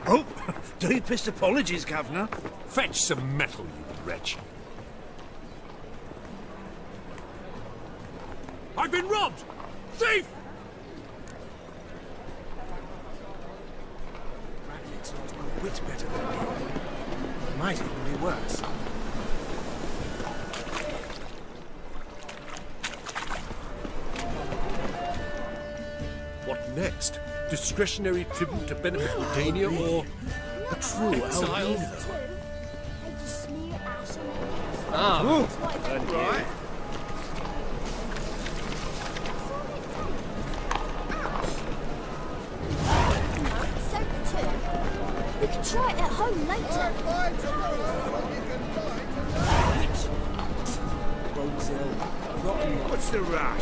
Oh, deepest apologies, Governor. Fetch some metal, you wretch. I've been robbed! Thief! Radix looks no whit better than Gearald. Might even be worse. What next? Discretionary tribute to benefit Britannia or a true exile? Ah, Right. We can try it at home later. What's the rush?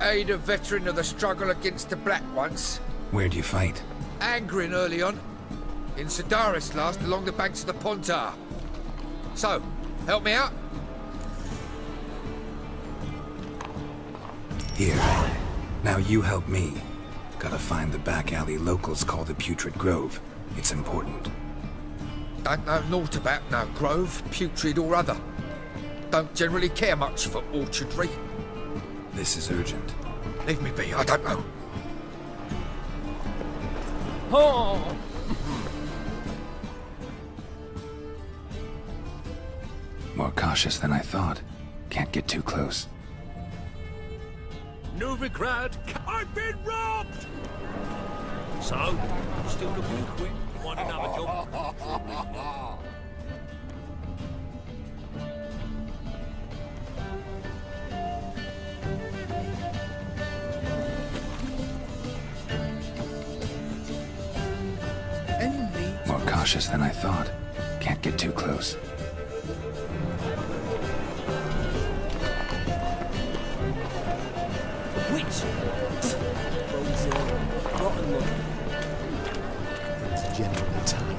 Aid a veteran of the struggle against the Black once. Where'd you fight? Angering early on. In Sedaris last, along the banks of the Pontar. So, help me out? Here. Now you help me. Gotta find the back alley locals call the Putrid Grove. It's important. Don't know naught about no grove, putrid or other. Don't generally care much for orchardry. This is urgent. Leave me be, I don't know. oh. More cautious than I thought. Can't get too close. Novigrado, I've been robbed! So, still looking to quit? Want another job? More cautious than I thought. Can't get too close. Which? It's generally tidy.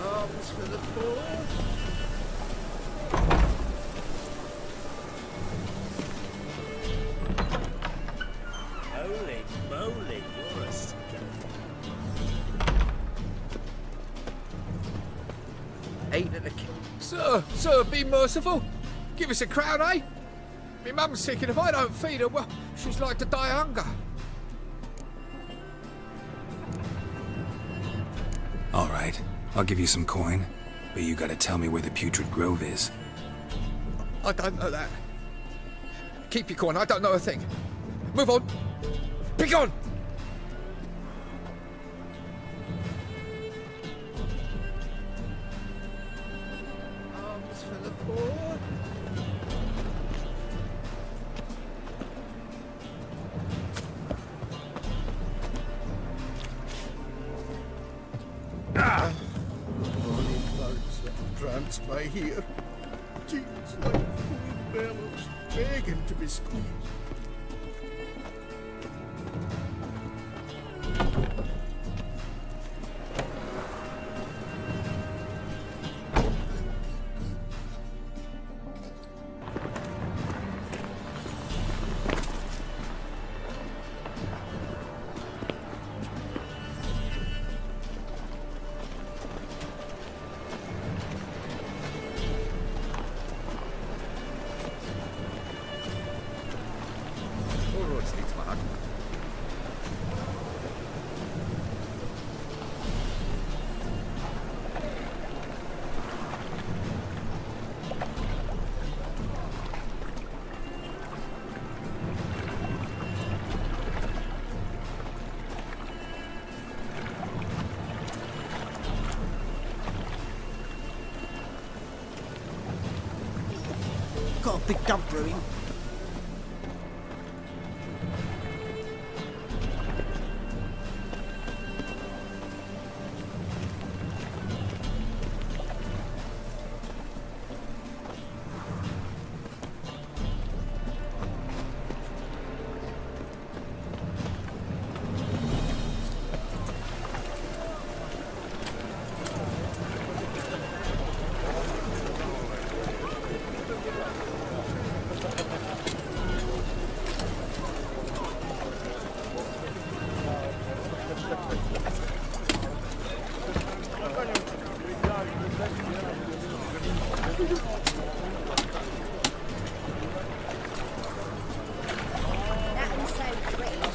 Arms for the poor. Holy moly, you're a stinker. Ain't at the king. Sir, be merciful. Give us a crown, eh? Me mum's sick, and if I don't feed her, well, she's like to die of hunger. All right. I'll give you some coin. But you gotta tell me where the Putrid Grove is. I don't know that. Keep your coin, I don't know a thing. Move on. Be gone! Arms for the poor. Morning bugs that prance by here. Teeth like full bellows, begging to be squeezed. Got a big dump brewing.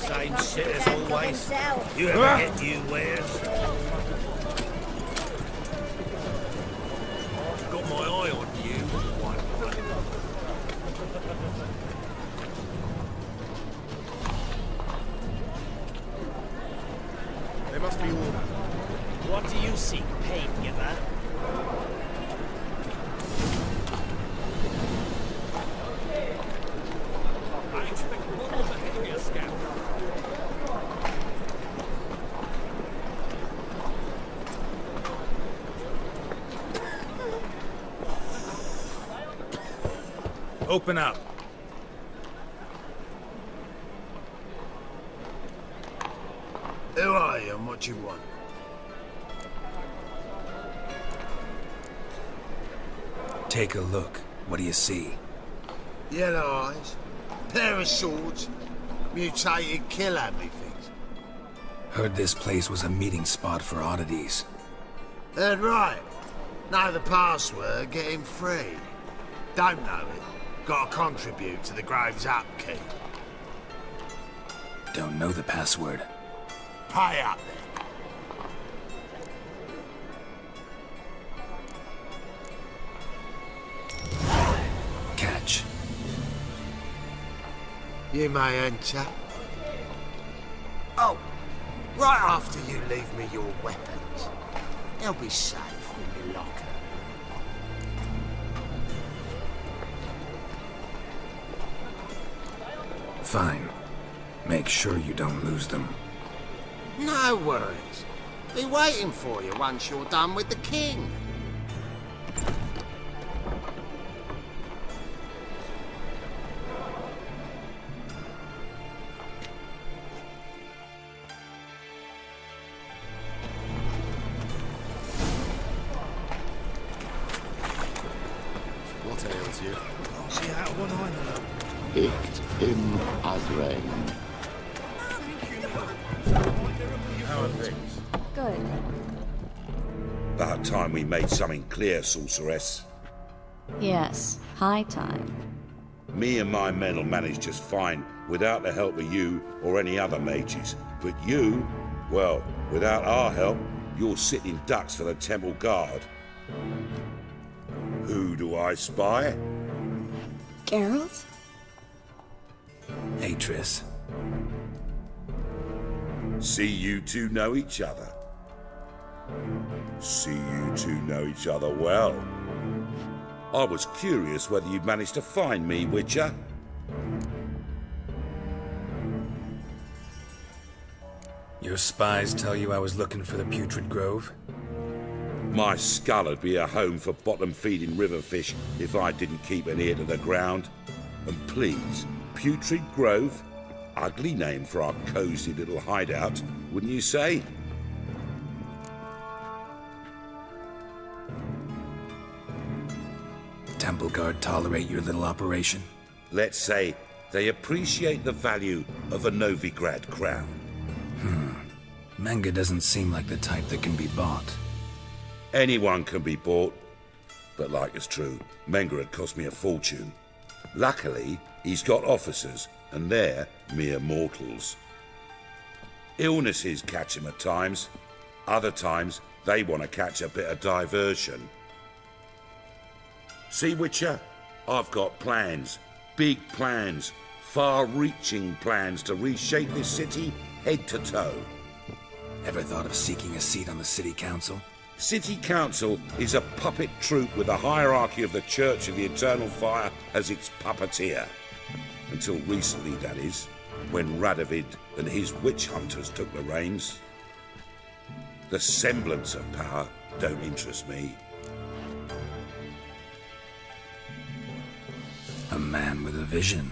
Same shit as always. Out. You ever get new wares? Got my eye on you, white one. They must be all... What do you seek, pain giver? I expect more ahead of you, scout. Open up. Who are you and what do you want? Take a look. What do you see? Yellow eyes, pair of swords, mutated kill-at-me things. Heard this place was a meeting spot for oddities. Heard right. Know the password, get him free. Don't know it. Gotta contribute to the Grove's upkeep. Don't know the password. Pay up then. Catch. You may enter. Oh, right after you leave me your weapons. They'll be safe in your locker. Fine. Make sure you don't lose them. No worries. Be waiting for you once you're done with the king. What ails you? See out of one eye now. Picked him as rain. How are things? Good. About time we made something clear, sorceress. Yes, high time. Me and my men will manage just fine without the help of you or any other mages. But you, well, without our help, you're sitting ducks for the temple guard. Who do I spy? Gearald? Hey, Triss. See you two know each other. See you two know each other well. I was curious whether you'd managed to find me, Witcher. Your spies tell you I was looking for the Putrid Grove? My skull'd be a home for bottom-feeding river fish if I didn't keep an ear to the ground. And please, Putrid Grove? Ugly name for our cosy little hideout, wouldn't you say? Temple Guard tolerate your little operation? Let's say they appreciate the value of a Novigrad crown. Menga doesn't seem like the type that can be bought. Anyone can be bought. But like it's true, Menga had cost me a fortune. Luckily, he's got officers, and they're mere mortals. Illnesses catch him at times. Other times, they want to catch a bit of diversion. See, Witcher? I've got plans. Big plans. Far-reaching plans to reshape this city head to toe. Ever thought of seeking a seat on the city council? City Council is a puppet troupe with the hierarchy of the Church of the Eternal Fire as its puppeteer. Until recently, that is, when Radovid and his witch hunters took the reins. The semblance of power don't interest me. A man with a vision.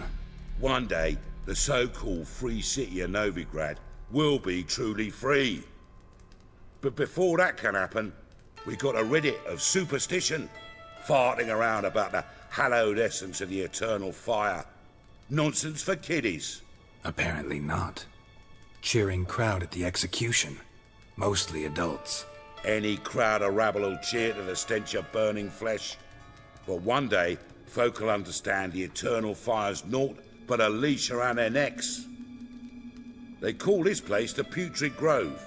One day, the so-called free city of Novigrad will be truly free. But before that can happen, we got a rid of superstition, farting around about the hallowed essence of the eternal fire. Nonsense for kiddies. Apparently not. Cheering crowd at the execution. Mostly adults. Any crowd of rabble will cheer to the stench of burning flesh. But one day, folk will understand the eternal fire's naught but a leash around their necks. They call this place the Putrid Grove,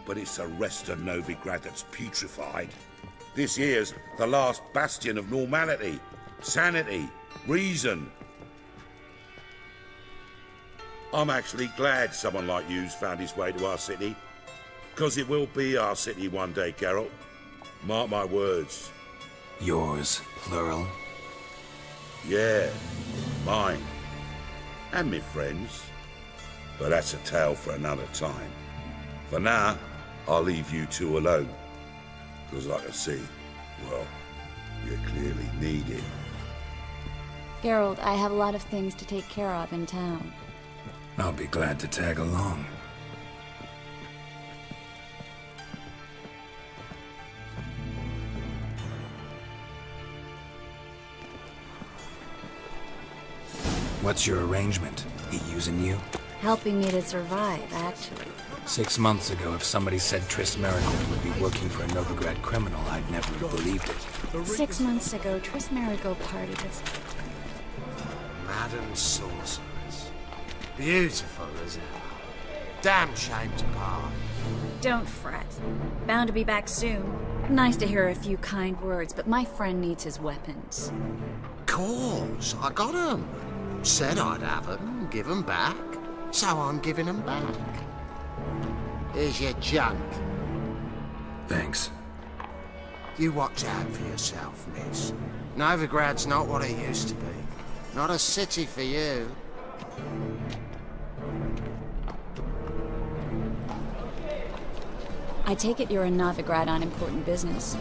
but it's the rest of Novigrad that's putrefied. This here's the last bastion of normality, sanity, reason. I'm actually glad someone like you's found his way to our city, because it will be our city one day, Gearald. Mark my words. Yours, plural? Yeah, mine. And me friends. But that's a tale for another time. For now, I'll leave you two alone. Because like I see, well, you clearly need it. Gearald, I have a lot of things to take care of in town. I'll be glad to tag along. What's your arrangement? He using you? Helping me to survive, actually. 6 months ago, if somebody said Triss Marigold would be working for a Novigrad criminal, I'd never have believed it. 6 months ago, Triss Marigold parted with... Madam Sorceress. Beautiful as ever. Damn shame to part. Don't fret. Bound to be back soon. Nice to hear a few kind words, but my friend needs his weapons. Course, I got 'em. Said I'd have 'em, give 'em back. So I'm giving 'em back. Here's your junk. Thanks. You watch out for yourself, miss. Novigrad's not what it used to be. Not a city for you. I take it you're in Novigrad on important business.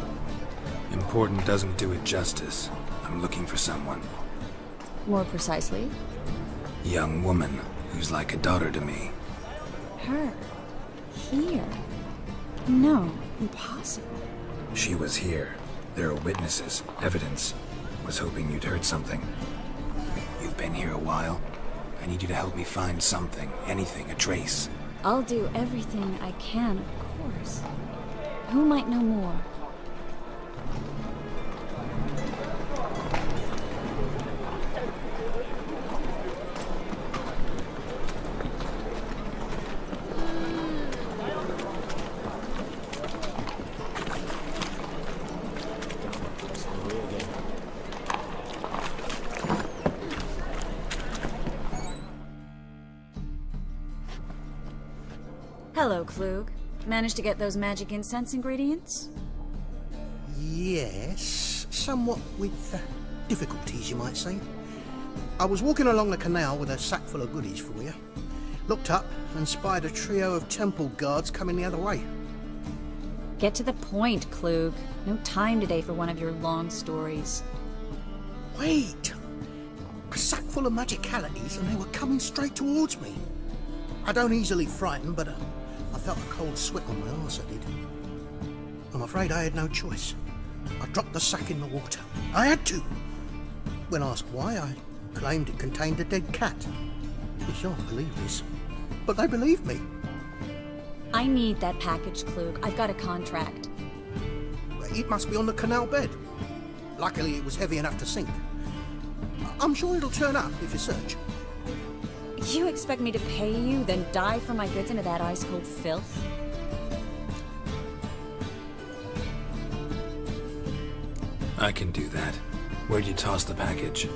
Important doesn't do it justice. I'm looking for someone. More precisely? Young woman who's like a daughter to me. Her? Here? No, impossible. She was here. There are witnesses, evidence. Was hoping you'd heard something. You've been here a while. I need you to help me find something, anything, a trace. I'll do everything I can, of course. Who might know more? Hello, Klug. Managed to get those magic incense ingredients? Yes, somewhat with difficulties, you might say. I was walking along the canal with a sack full of goodies for you. Looked up and spied a trio of temple guards coming the other way. Get to the point, Klug. No time today for one of your long stories. Wait! A sack full of magicalities and they were coming straight towards me. I don't easily frighten, but I felt a cold sweat on my arse, I did. I'm afraid I had no choice. I dropped the sack in the water. I had to. When asked why, I claimed it contained a dead cat. You shan't believe this, but they believed me. I need that package, Klug. I've got a contract. It must be on the canal bed. Luckily, it was heavy enough to sink. I'm sure it'll turn up if you search. You expect me to pay you, then dive for my goods into that ice-cold filth? I can do that. Where'd you toss the package?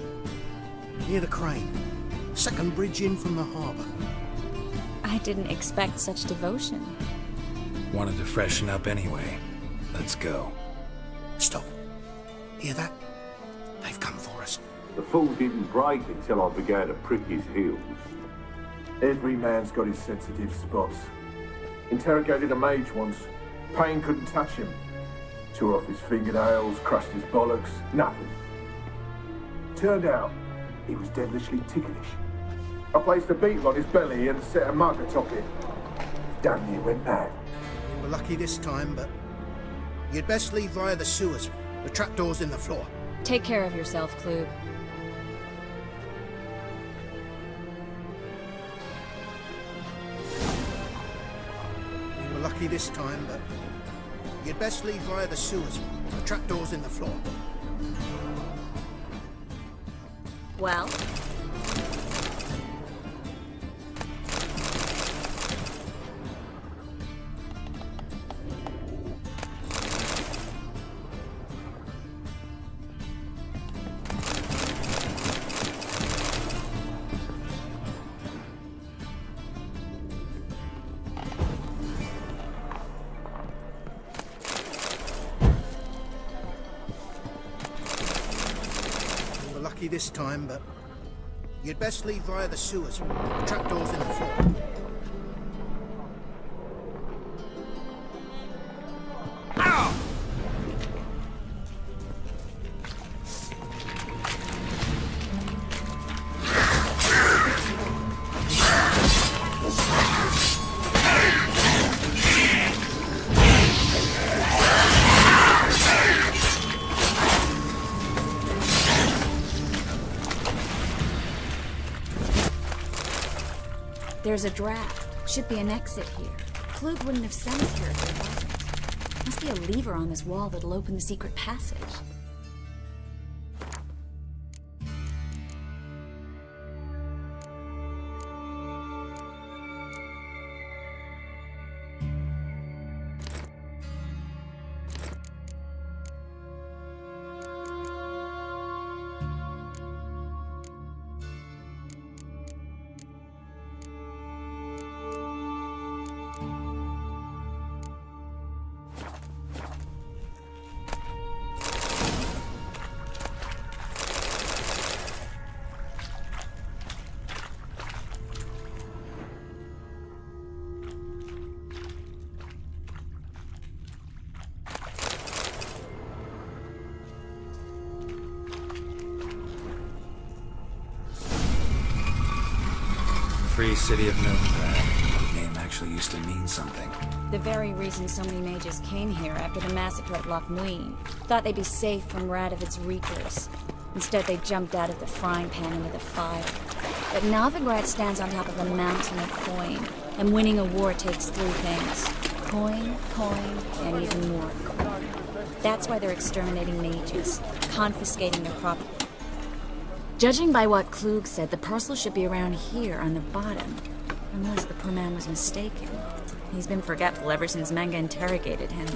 Near the crane. Second bridge in from the harbour. I didn't expect such devotion. Wanted to freshen up anyway. Let's go. Stop. Hear that? They've come for us. The fool didn't break until I began to prick his heels. Every man's got his sensitive spots. Interrogated a mage once. Pain couldn't touch him. Tore off his fingernails, crushed his bollocks, nothing. Turned out, he was devilishly ticklish. I placed a beetle on his belly and set a mug atop it. Damn near went mad. We were lucky this time, but you'd best leave via the sewers. The trapdoor's in the floor. Take care of yourself, Klug. We were lucky this time, but you'd best leave via the sewers. The trapdoor's in the floor. Well? safety this time, but you'd best leave via the sewers. The trapdoor's in the floor. There's a draft. Should be an exit here. Klug wouldn't have sent us here if there wasn't. Must be a lever on this wall that'll open the secret passage. Free City of Novigrado. The name actually used to mean something. The very reason so many mages came here after the massacre at Loch Muin. Thought they'd be safe from Radovid's reapers. Instead, they jumped out of the frying pan into the fire. But Novigrad stands on top of a mountain of coin, and winning a war takes three things. Coin, and even more coin. That's why they're exterminating mages, confiscating their property. Judging by what Klug said, the parcel should be around here on the bottom. Unless the poor man was mistaken. He's been forgetful ever since Manga interrogated him.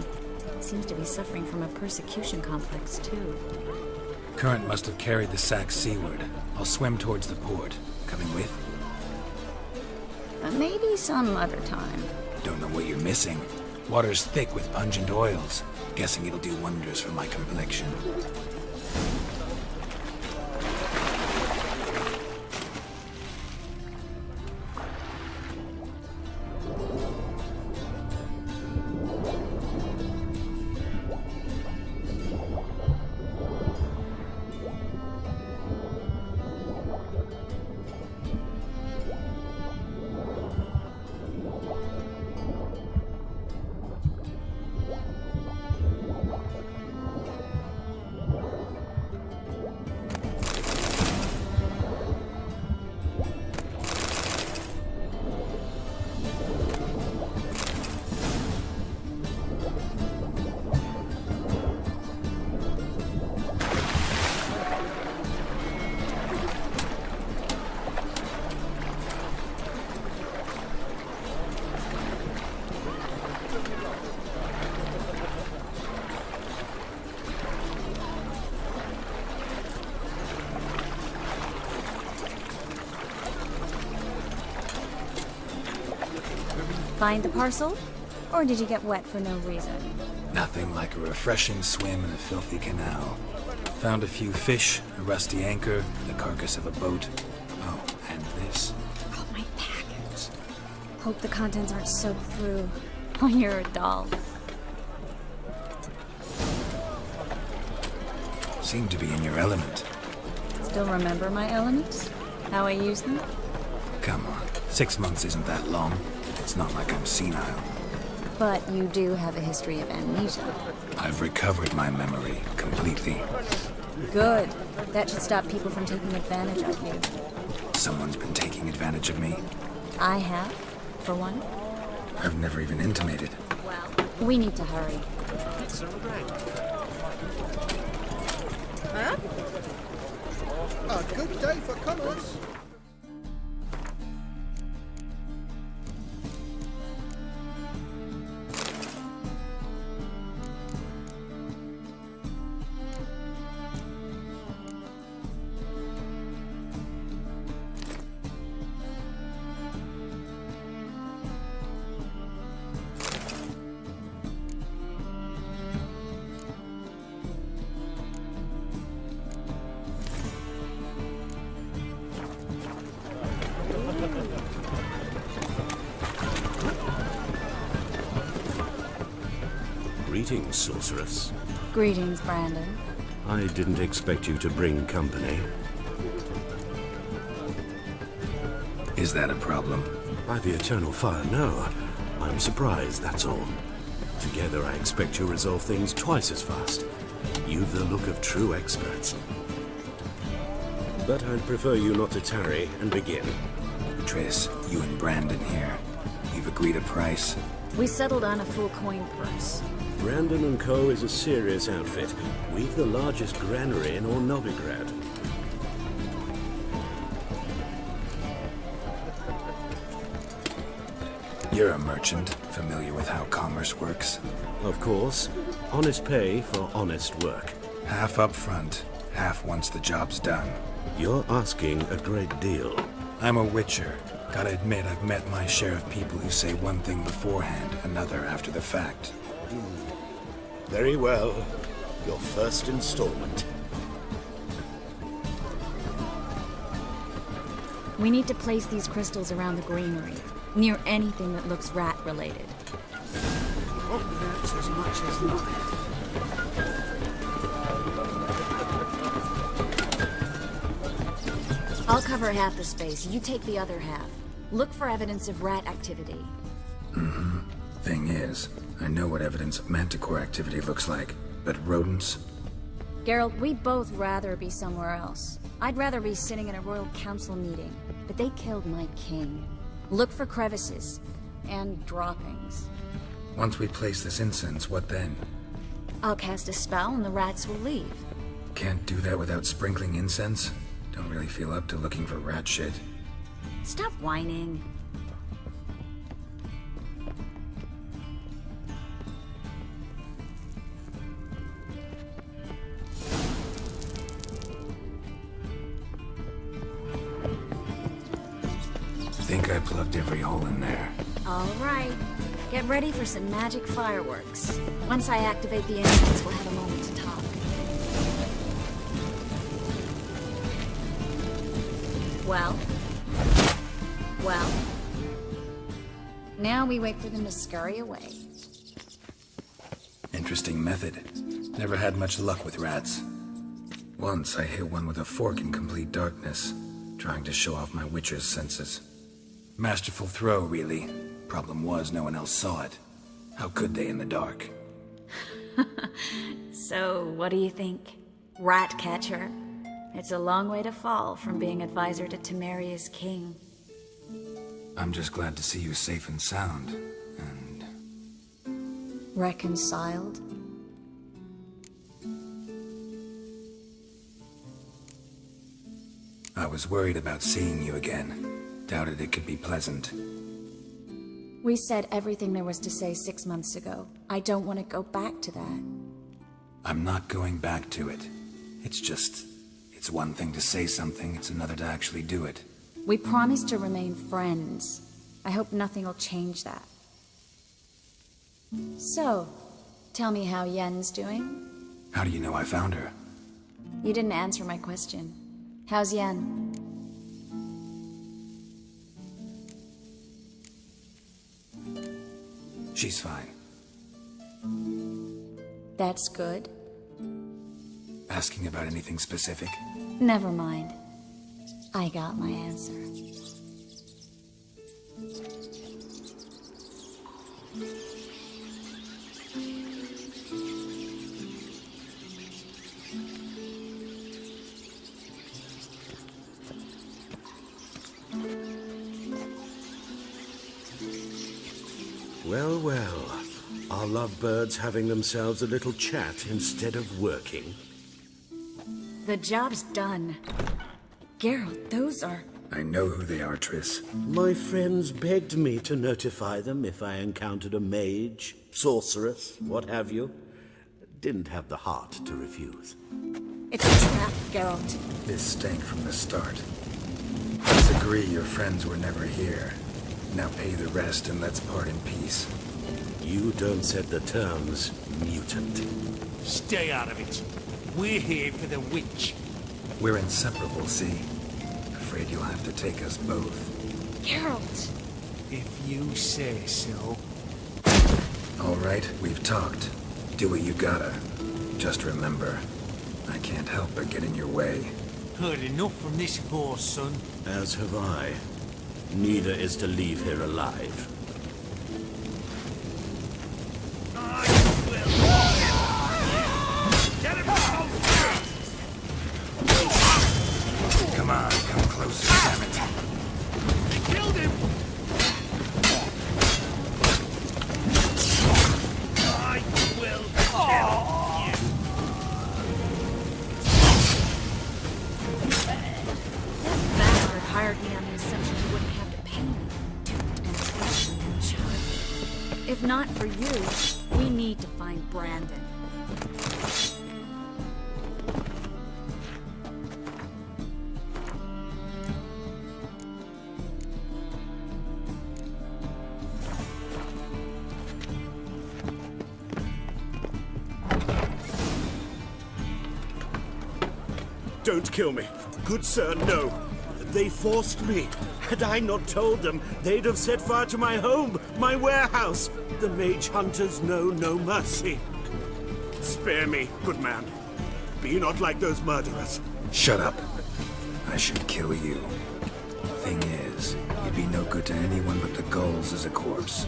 He seems to be suffering from a persecution complex, too. Current must have carried the sack seaward. I'll swim towards the port. Coming with? Maybe some other time. Don't know what you're missing. Water's thick with pungent oils. Guessing it'll do wonders for my complexion. Find the parcel? Or did you get wet for no reason? Nothing like a refreshing swim in a filthy canal. Found a few fish, a rusty anchor, the carcass of a boat. Oh, and this. Oh, my package. Hope the contents aren't soaked through. Oh, you're a doll. Seem to be in your element. Still remember my elements? How I use them? Come on, 6 months isn't that long. It's not like I'm senile. But you do have a history of amnesia. I've recovered my memory completely. Good. That should stop people from taking advantage of you. Someone's been taking advantage of me. I have, for one. I've never even intimated. Well, we need to hurry. Huh? A good day for commerce. Greetings, sorceress. Greetings, Brandon. I didn't expect you to bring company. Is that a problem? By the eternal fire, no. I'm surprised, that's all. Together, I expect you resolve things twice as fast. You've the look of true experts. But I'd prefer you not to tarry and begin. Triss, you and Brandon here. You've agreed a price? We settled on a full coin purse. Brandon & Co. is a serious outfit. We've the largest granary in all Novigrad. You're a merchant, familiar with how commerce works? Of course. Honest pay for honest work. Half up front, half once the job's done. You're asking a great deal. I'm a witcher. Gotta admit, I've met my share of people who say one thing beforehand, another after the fact. Very well. Your first installment. We need to place these crystals around the granary, near anything that looks rat-related. What hurts as much as nothing? I'll cover half the space, you take the other half. Look for evidence of rat activity. Thing is, I know what evidence of manticore activity looks like, but rodents? Gearald, we'd both rather be somewhere else. I'd rather be sitting in a royal council meeting, but they killed my king. Look for crevices and droppings. Once we place this incense, what then? I'll cast a spell and the rats will leave. Can't do that without sprinkling incense? Don't really feel up to looking for rat shit. Stop whining. Think I plugged every hole in there. All right. Get ready for some magic fireworks. Once I activate the incense, we'll have a moment to talk. Well? Now we wait for them to scurry away. Interesting method. Never had much luck with rats. Once I hit one with a fork in complete darkness, trying to show off my witcher's senses. Masterful throw, really. Problem was, no one else saw it. How could they in the dark? So, what do you think? Rat catcher? It's a long way to fall from being advisor to Temeria's king. I'm just glad to see you safe and sound, and... Reconciled? I was worried about seeing you again. Doubted it could be pleasant. We said everything there was to say 6 months ago. I don't want to go back to that. I'm not going back to it. It's just... It's one thing to say something, it's another to actually do it. We promised to remain friends. I hope nothing will change that. So, tell me how Yen's doing? How do you know I found her? You didn't answer my question. How's Yen? She's fine. That's good. Asking about anything specific? Never mind. I got my answer. Well. Are lovebirds having themselves a little chat instead of working? The job's done. Gearald, those are... I know who they are, Triss. My friends begged me to notify them if I encountered a mage, sorceress, what have you. Didn't have the heart to refuse. It's a trap, Gearald. This stank from the start. Let's agree your friends were never here. Now pay the rest and let's part in peace. You don't set the terms, mutant. Stay out of it. We're here for the witch. We're inseparable, see? Afraid you'll have to take us both. Gearald! If you say so. All right, we've talked. Do what you gotta. Just remember, I can't help but get in your way. Heard enough from this horse, son. As have I. Neither is to leave here alive. Come on, come closer, damn it. They killed him! I will kill you! That bastard hired me on the assumption he wouldn't have to pay me. And that's a charge. If not for you, we need to find Brandon. Don't kill me. Good sir, no. They forced me. Had I not told them, they'd have set fire to my home, my warehouse. The mage hunters know no mercy. Spare me, good man. Be not like those murderers. Shut up. I should kill you. Thing is, you'd be no good to anyone but the gulls as a corpse.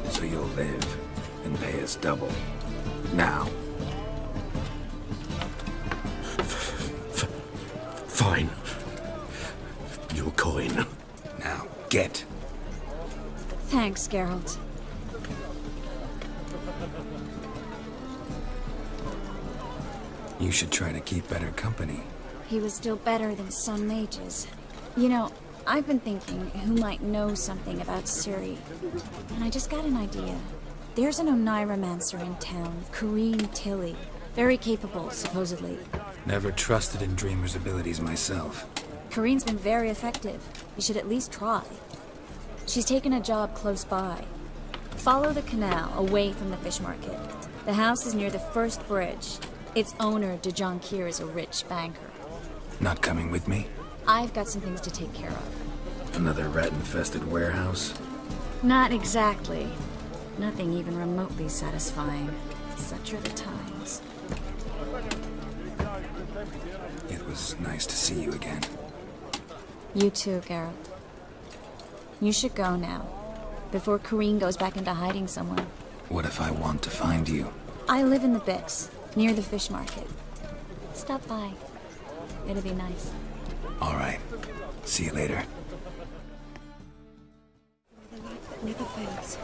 So you'll live and pay us double. Now. Fine. Your coin. Now, get. Thanks, Gearald. You should try to keep better company. He was still better than some mages. You know, I've been thinking who might know something about Ciri. And I just got an idea. There's an Oneiromancer in town, Corrine Tilly. Very capable, supposedly. Never trusted in Dreamer's abilities myself. Corrine's been very effective. You should at least try. She's taken a job close by. Follow the canal away from the fish market. The house is near the first bridge. Its owner, Dejonkir, is a rich banker. Not coming with me? I've got some things to take care of. Another rat-infested warehouse? Not exactly. Nothing even remotely satisfying. Such are the times. It was nice to see you again. You too, Gearald. You should go now, before Corrine goes back into hiding somewhere. What if I want to find you? I live in the Bix, near the fish market. Stop by. It'll be nice. All right. See you later. The light that never fades.